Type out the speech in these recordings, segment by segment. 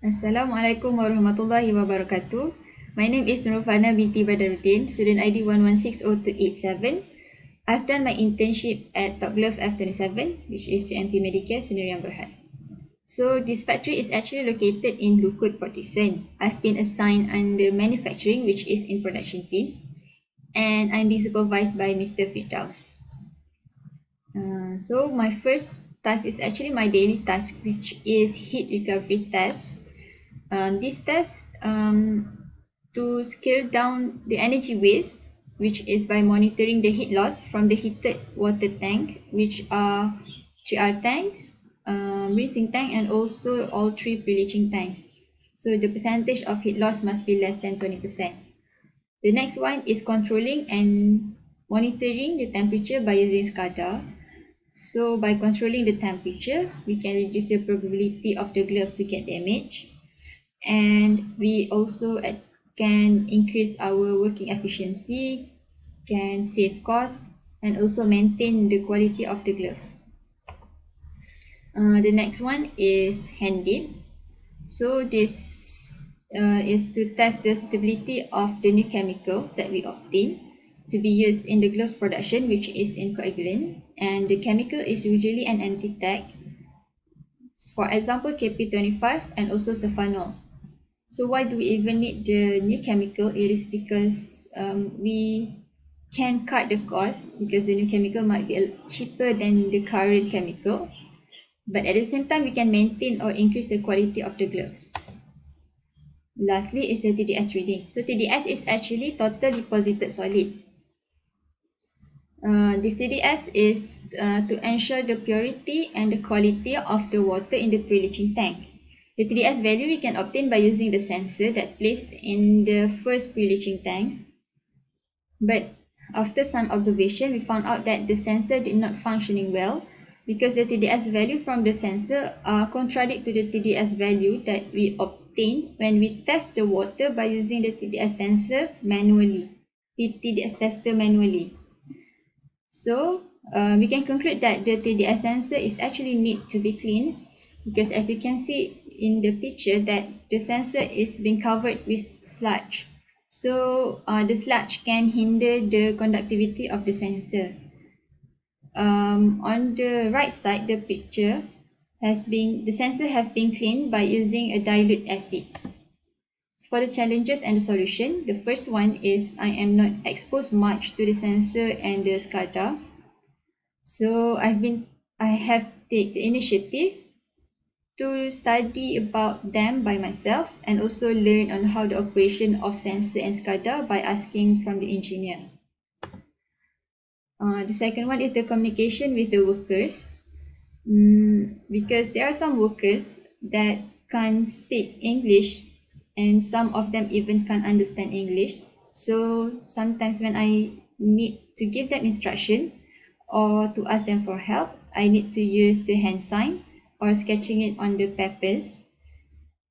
Assalamualaikum warahmatullahi wabarakatuh. My name is Nurfana binti Badaruddin, student ID 11602887. I've done my internship at Top Glove F27, which is JMP Medicare Sdn Berhad. So this factory is actually located in Lukut, Port Dickson. I've been assigned under manufacturing, which is in production teams, and I'm being supervised by Mr. Firdaus. So my first task is actually my daily task, which is heat recovery test. This test to scale down the energy waste, which is by monitoring the heat loss from the heated water tank, which are 3R tanks, rinsing tank, and also all three pre-leaching tanks. So the percentage of heat loss must be less than 20%. The next one is controlling and monitoring the temperature by using SCADA. So by controlling the temperature, we can reduce the probability of the gloves to get damaged. And we also can increase our working efficiency, can save cost, and also maintain the quality of the gloves. The next one is hand dip. So this is to test the suitability of the new chemicals that we obtain to be used in the gloves production, which is in coagulant, and the chemical is usually an anti-tack, for example KP25 and also sulfonol. So why do we even need the new chemical? It is because we can cut the cost, because the new chemical might be cheaper than the current chemical, but at the same time we can maintain or increase the quality of the gloves. Lastly is the TDS reading. So TDS is actually total deposited solid. This TDS is to ensure the purity and the quality of the water in the pre-leaching tank. The TDS value we can obtain by using the sensor that placed in the first pre-leaching tanks. But after some observation, we found out that the sensor did not functioning well because the TDS value from the sensor contradict to the TDS value that we obtain when we test the water by using the TDS tester manually. So we can conclude that the TDS sensor is actually need to be cleaned, because as you can see in the picture that the sensor is being covered with sludge. So the sludge can hinder the conductivity of the sensor. On the right side, the picture the sensor have been cleaned by using a dilute acid. For the challenges and the solution, the first one is I am not exposed much to the sensor and the SCADA. So I have taken the initiative to study about them by myself and also learn on how the operation of sensor and SCADA by asking from the engineer. The second one is the communication with the workers, because there are some workers that can't speak English and some of them even can't understand English. So sometimes when I need to give them instruction or to ask them for help, I need to use the hand sign or sketching it on the papers.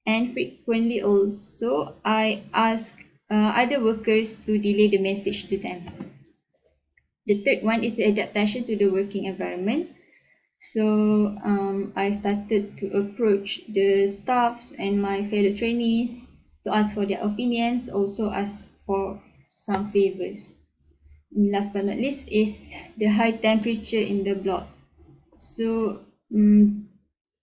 And frequently also I ask other workers to delay the message to them. The third one is the adaptation to the working environment. So I started to approach the staffs and my fellow trainees to ask for their opinions, also ask for some favors. And last but not least is the high temperature in the block. So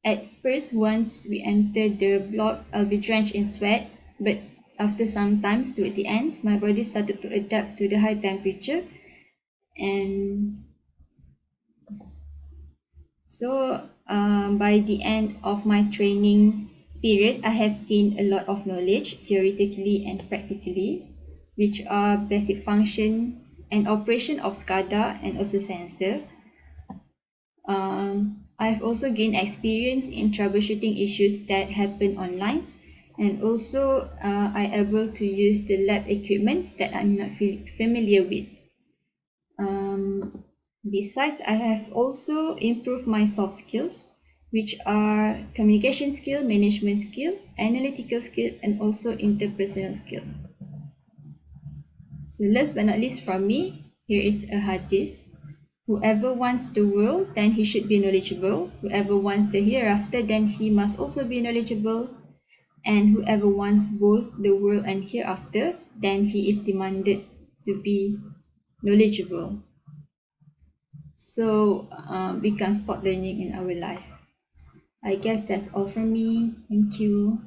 at first, once we enter the block, I'll be drenched in sweat, but after some time towards the ends, my body started to adapt to the high temperature. And so by the end of my training period, I have gained a lot of knowledge theoretically and practically, which are basic function and operation of SCADA and also sensor. I've also gained experience in troubleshooting issues that happen online, and also I'm able to use the lab equipments that I'm not familiar with. Besides, I have also improved my soft skills, which are communication skill, management skill, analytical skill, and also interpersonal skill. So last but not least from me, here is a hadith. Whoever wants the world, then he should be knowledgeable. Whoever wants the hereafter, then he must also be knowledgeable. And whoever wants both the world and hereafter, then he is demanded to be knowledgeable. So we can start learning in our life. I guess that's all from me. Thank you.